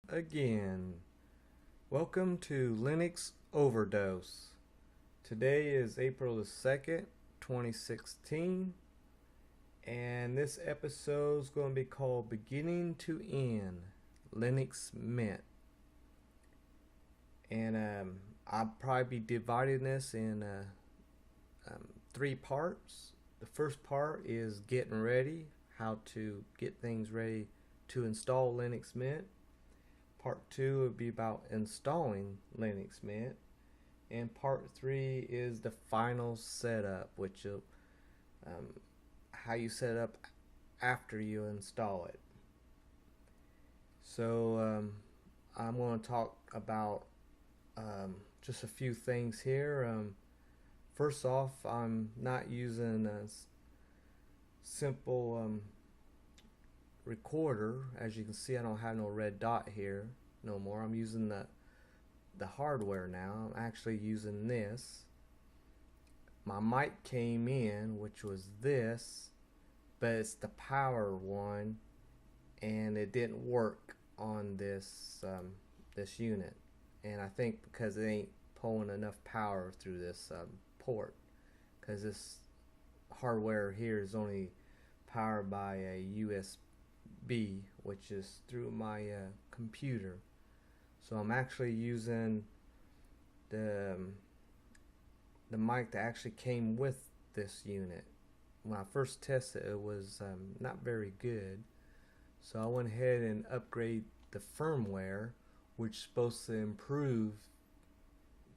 again. Welcome to Linux Overdose. Today is April the 2nd, 2016, and this episode is going to be called Beginning to End Linux Mint. And I'll probably be dividing this in three parts. The first part is getting ready, how to get things ready to install Linux Mint. Part 2 would be about installing Linux Mint. And part 3 is the final setup, which is how you set it up after you install it. So I'm going to talk about just a few things here. First off, I'm not using a simple recorder. As you can see, I don't have no red dot here no more. I'm using the hardware now. I'm actually using this. My mic came in, which was this, but it's the power one, and it didn't work on this this unit. And I think because it ain't pulling enough power through this port, because this hardware here is only powered by a USB, which is through my computer. So I'm actually using the mic that actually came with this unit. When I first tested it, it was not very good. So I went ahead and upgraded the firmware, which is supposed to improve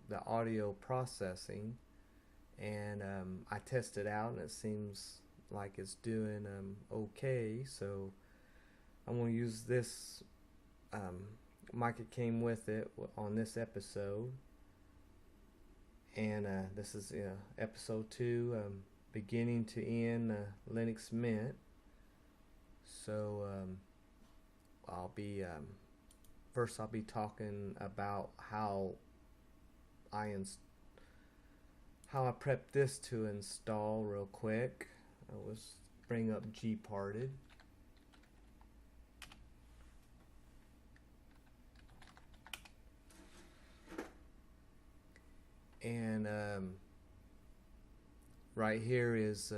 the audio processing. And I tested it out, and it seems like it's doing okay. So I'm going to use this mic that came with it on this episode. And this is episode 2, beginning to end Linux Mint. So first I'll be talking about how I prepped this to install real quick. Let's bring up gparted. And right here is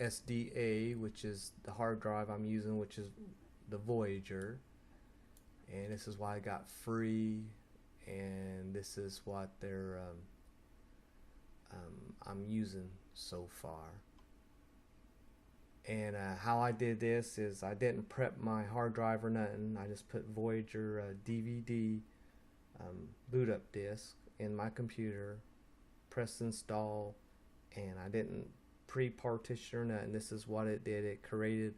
SDA, which is the hard drive I'm using, which is the Voyager. And this is what I got free, and this is what I'm using so far. And how I did this is I didn't prep my hard drive or nothing. I just put Voyager DVD boot up disk in my computer, pressed install, and I didn't pre-partition or nothing. This is what it did. It created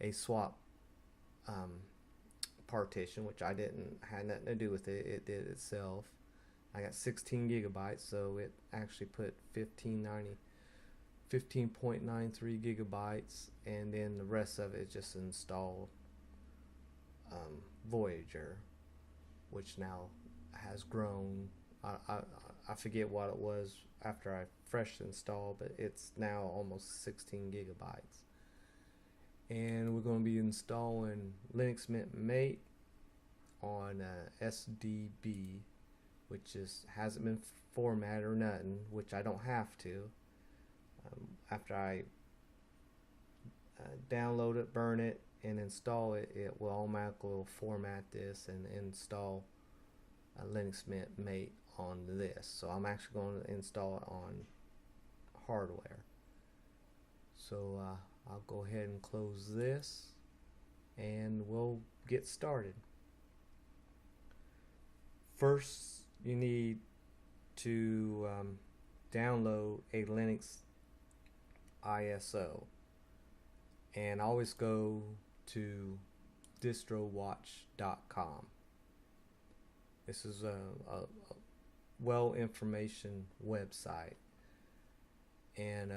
a swap partition, which I didn't had nothing to do with it. It did itself. I got 16 gigabytes, so it actually put 15.93 gigabytes, and then the rest of it just installed Voyager, which now has grown. I forget what it was after I fresh installed, but it's now almost 16 gigabytes. And we're going to be installing Linux Mint Mate on SDB, which hasn't been formatted or nothing, which I don't have to. After I download it, burn it, and install it, it will automatically format this and install Linux Mint Mate on this. So I'm actually going to install it on hardware. So I'll go ahead and close this, and we'll get started. First, you need to download a Linux ISO, and always go to distrowatch.com. This is a well information website, and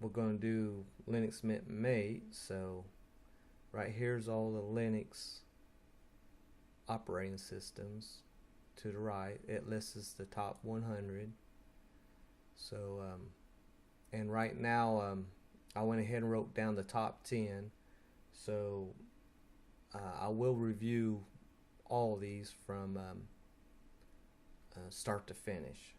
we're going to do Linux Mint Mate. So right here's all the Linux operating systems. To the right, it lists the top 100. So and right now I went ahead and wrote down the top 10. So I will review all these from start to finish,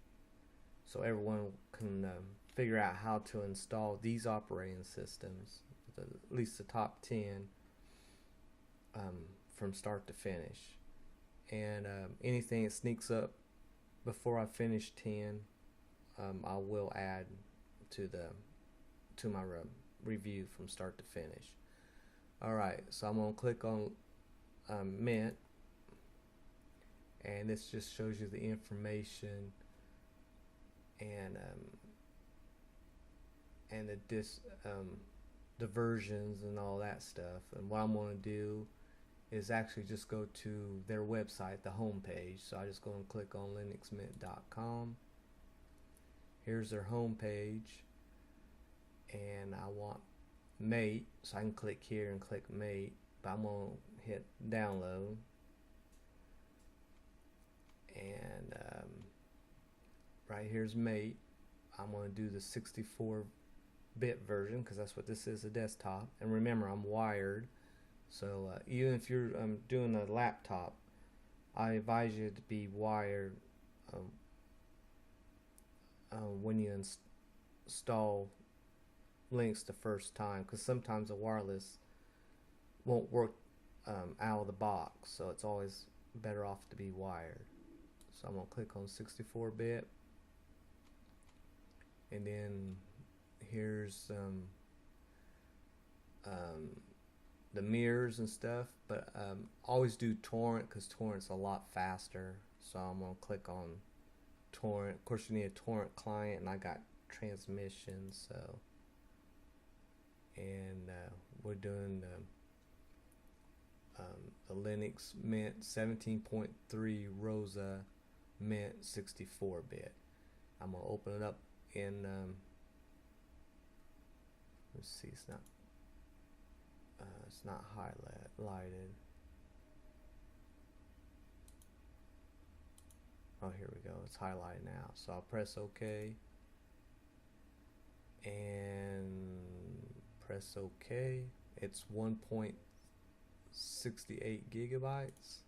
so everyone can figure out how to install these operating systems, at least the top 10, from start to finish. And anything that sneaks up before I finish 10, I will add to my review from start to finish. Alright, so I'm going to click on Mint, and this just shows you the information and the versions and all that stuff. And what I'm going to do is actually just go to their website, the home page. So I just go and click on linuxmint.com. Here's their home page, and I want Mate, so I can click here and click Mate, but I'm going to hit download, and right here's Mate. I'm going to do the 64-bit version because that's what this is, a desktop. And remember, I'm wired, so even if you're doing a laptop, I advise you to be wired when you install Linux the first time, because sometimes the wireless won't work out of the box, so it's always better off to be wired. So I'm going to click on 64-bit, and then here's the mirrors and stuff, but always do torrent because torrent's a lot faster. So I'm going to click on torrent. Of course, you need a torrent client, and I got transmission, so. And we're doing the Linux Mint 17.3 ROSA Mint 64-bit. I'm gonna open it up in let's see, it's not highlighted. Oh, here we go, it's highlighted now. So I'll press OK and press OK. It's 1.68 gigabytes.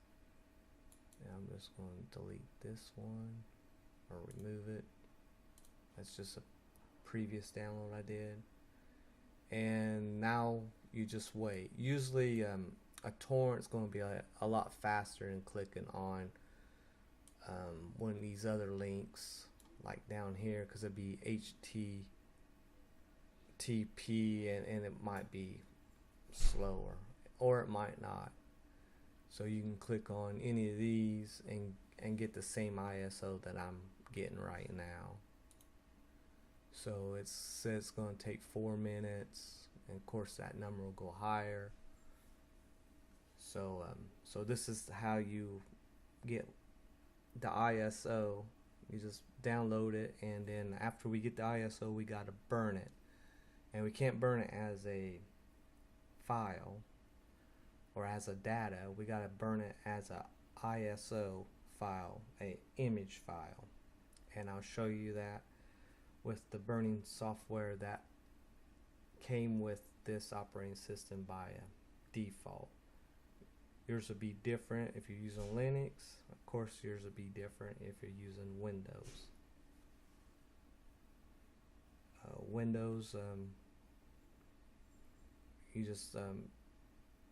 And I'm just going to delete this one or remove it. That's just a previous download I did. And now you just wait. Usually a torrent is going to be a lot faster than clicking on one of these other links like down here, because it'd be HTTP and it might be slower, or it might not. So you can click on any of these and get the same ISO that I'm getting right now. So it says it's going to take 4 minutes, and of course that number will go higher. So so this is how you get the ISO. You just download it, and then after we get the ISO, we got to burn it. And we can't burn it as a file or as a data. We got to burn it as a ISO file, a image file. And I'll show you that with the burning software that came with this operating system by default. Yours will be different if you're using Linux. Of course, yours will be different if you're using Windows. Windows, you just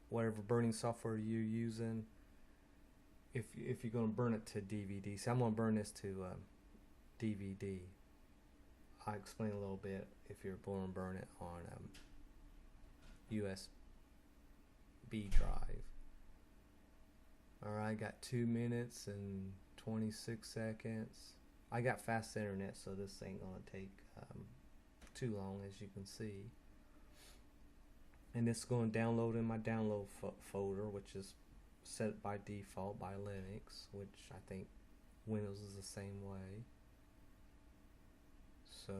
whatever burning software you're using. If you're going to burn it to DVD, so I'm going to burn this to DVD. I'll explain a little bit if you're going to burn it on USB drive. Alright, I got 2 minutes and 26 seconds. I got fast internet, so this ain't going to take too long, as you can see. And this is going to download in my download folder, which is set by default by Linux, which I think Windows is the same way. So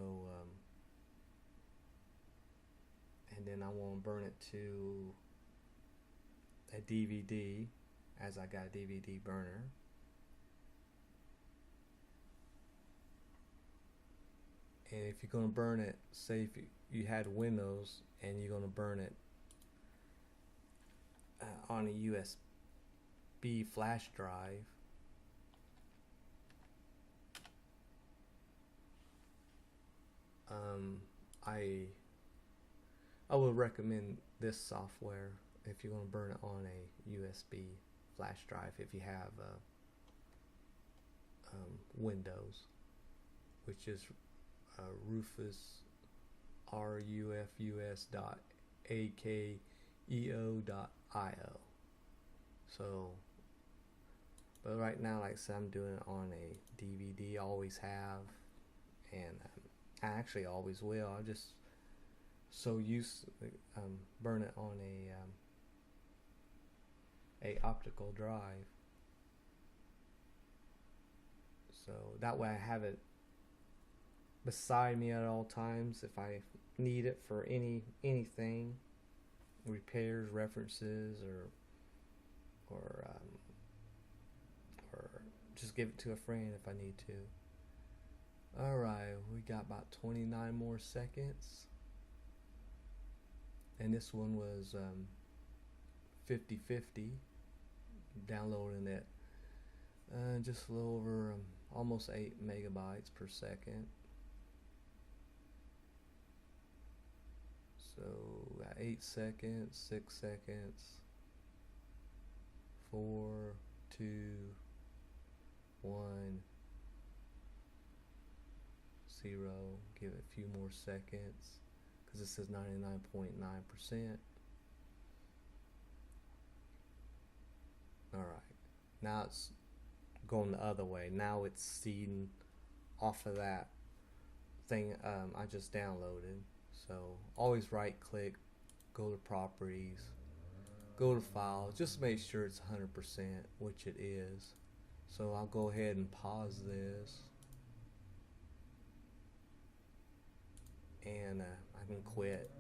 and then I want to burn it to a DVD, as I got a DVD burner. And if you're going to burn it, say if you had Windows and you're going to burn it on a USB flash drive. I would recommend this software if you're going to burn it on a USB flash drive if you have Windows, which is Rufus rufus.akeo.io. So, but right now, like I said, I'm doing it on a DVD. Always have, and I actually always will. I just so used to burn it on a optical drive, so that way I have it beside me at all times if I need it for anything, repairs, references, or just give it to a friend if I need to. Alright, we got about 29 more seconds, and this one was 50/50 downloading it, just a little over almost 8 megabytes per second. So 8 seconds, 6 seconds, 4, 2, 1, 0. Give it a few more seconds because this is 99.9%. Alright, now it's going the other way. Now it's seeding off of that thing I just downloaded. So always right click, go to properties, go to files, just make sure it's 100%, which it is. So I'll go ahead and pause this, and I can quit,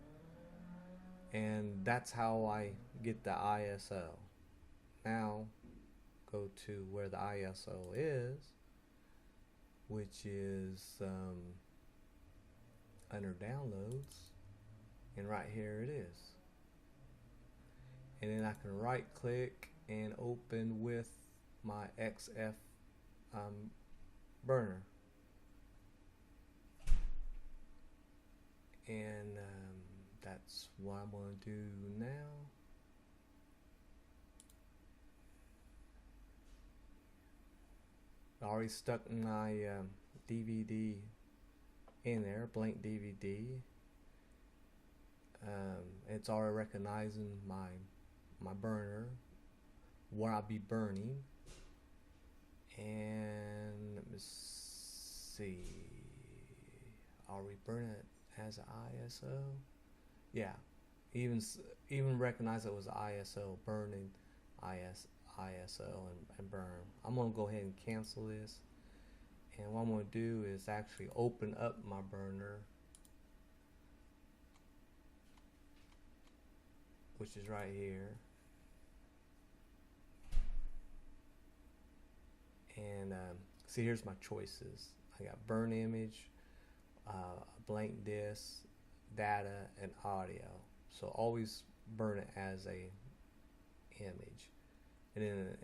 and that's how I get the ISO. Now go to where the ISO is, which is under downloads, and right here it is. And then I can right click and open with my XF burner, and that's what I'm going to do now. I already stuck my DVD in there, blank DVD. It's already recognizing my burner, what I'll be burning, and let me see, I'll reburn it as an ISO. Yeah, even recognize it was ISO, burning ISO and burn. I'm gonna go ahead and cancel this, and what I'm gonna do is actually open up my burner, which is right here, and see, here's my choices. I got burn image, a blank disk, data, and audio. So always burn it as a image, and then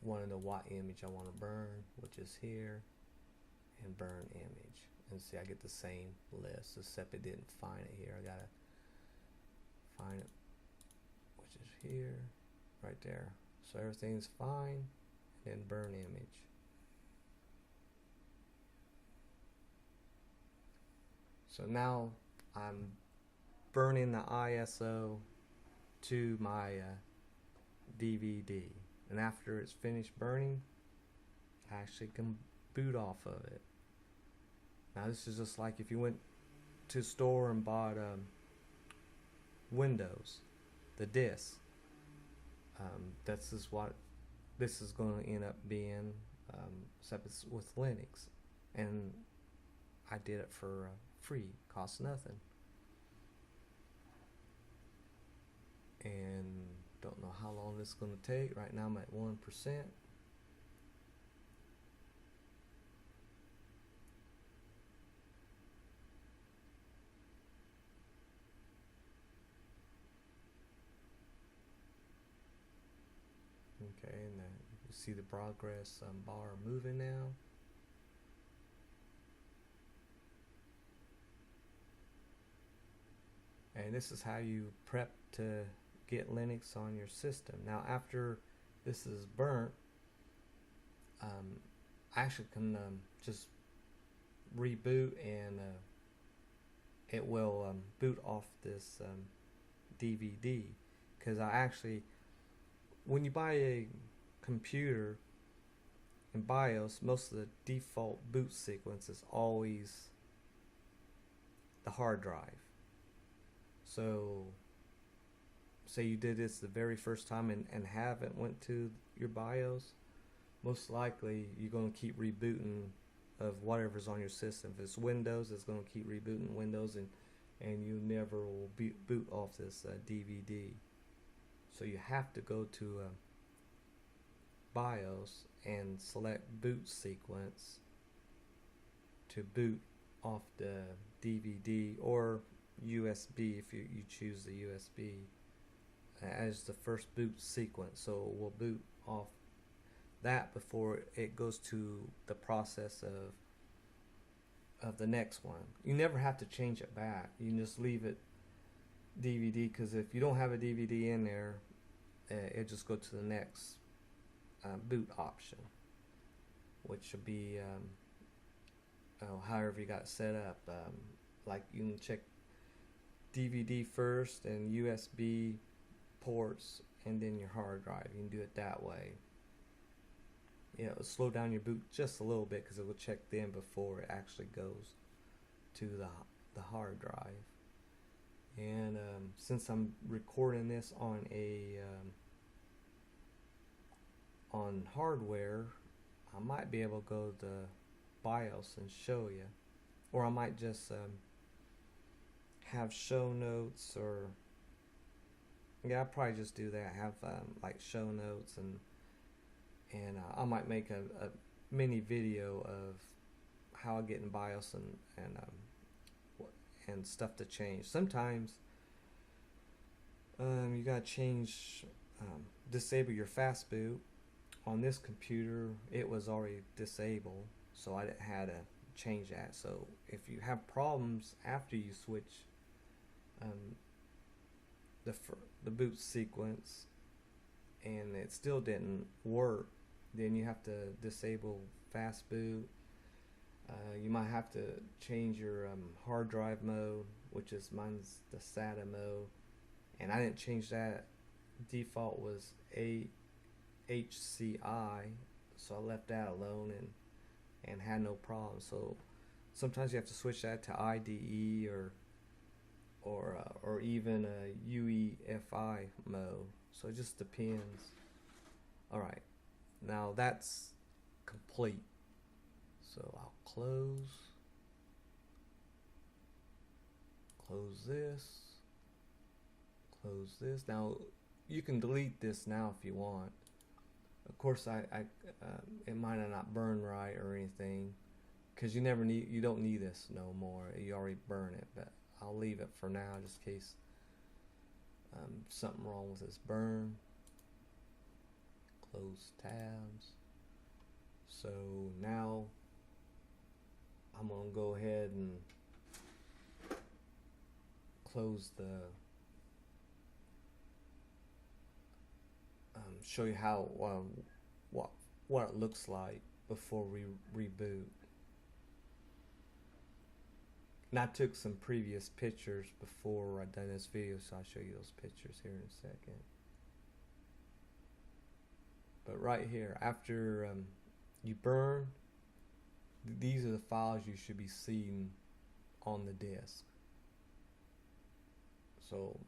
want to know what image I want to burn, which is here, and burn image. And see, I get the same list, except it didn't find it here. I gotta find it, which is here, right there. So everything's fine, and then burn image. So now I'm burning the ISO to my DVD, and after it's finished burning, I actually can boot off of it. Now this is just like if you went to a store and bought Windows, the disk. That's just what this is going to end up being, except it's with Linux, and I did it for free, cost nothing, and don't know how long this is going to take. Right now I'm at 1%. Okay, and you see the progress bar moving now. And this is how you prep to get Linux on your system. Now after this is burnt, I actually can just reboot, and it will boot off this DVD, because I actually, when you buy a computer in BIOS, most of the default boot sequence is always the hard drive. So say you did this the very first time and haven't went to your BIOS, most likely you're going to keep rebooting of whatever's on your system. If it's Windows, it's going to keep rebooting Windows, and you never will boot off this DVD. So you have to go to BIOS and select boot sequence to boot off the DVD, or USB if you choose the USB as the first boot sequence. So we'll boot off that before it goes to the process of the next one. You never have to change it back. You can just leave it DVD, because if you don't have a DVD in there, it just go to the next boot option, which should be however you got it set up. Like you can check DVD first and USB ports, and then your hard drive. You can do it that way. You know, it'll slow down your boot just a little bit, because it will check them before it actually goes to the hard drive. And since I'm recording this on a on hardware, I might be able to go to BIOS and show you, or I might just have show notes, or yeah, I'll probably just do that. Have like show notes, and I might make a mini video of how I get in BIOS and stuff to change. Sometimes you gotta change, disable your fast boot. On this computer, it was already disabled, so I had to change that. So if you have problems after you switch the boot sequence and it still didn't work, then you have to disable fast boot. You might have to change your hard drive mode, which is mine's the SATA mode, and I didn't change that. Default was HCI, so I left that alone and had no problem. So sometimes you have to switch that to IDE or even a UEFI mode. So it just depends. Alright, now that's complete. So I'll close this. Now you can delete this now if you want. Of course, it might not burn right or anything, because you don't need this no more. You already burn it, but I'll leave it for now just in case something wrong with this burn. Close tabs. So now I'm gonna go ahead and close the show you how what it looks like before we reboot. And I took some previous pictures before I done this video, so I'll show you those pictures here in a second. But right here, after you burn, these are the files you should be seeing on the disk. So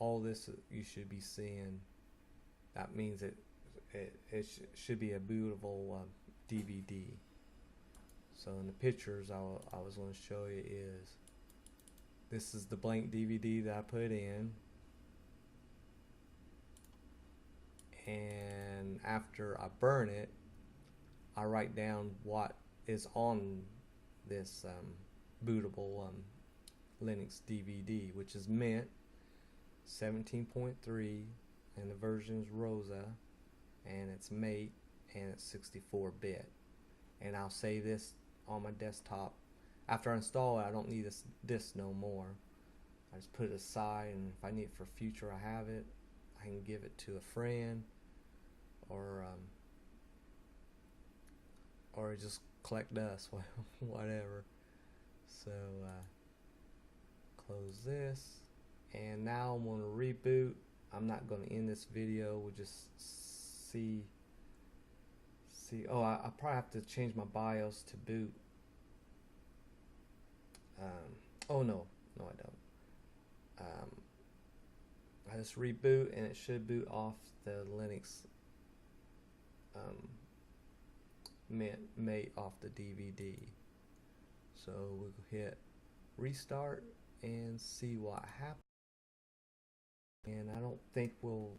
all this you should be seeing. That means it should be a bootable DVD. So in the pictures I was going to show you is, this is the blank DVD that I put in, and after I burn it, I write down what is on this bootable Linux DVD, which is Mint 17.3, and the version is ROSA, and it's mate, and it's 64-bit. And I'll save this on my desktop. After I install it, I don't need this no more. I just put it aside, and if I need it for future, I have it. I can give it to a friend, or just collect dust, whatever. So close this, and now I'm going to reboot. I'm not going to end this video. We'll just see. Oh, I probably have to change my BIOS to boot. Oh no, I don't. I just reboot, and it should boot off the Linux mate off the DVD. So we'll hit restart and see what happens. And I don't think we'll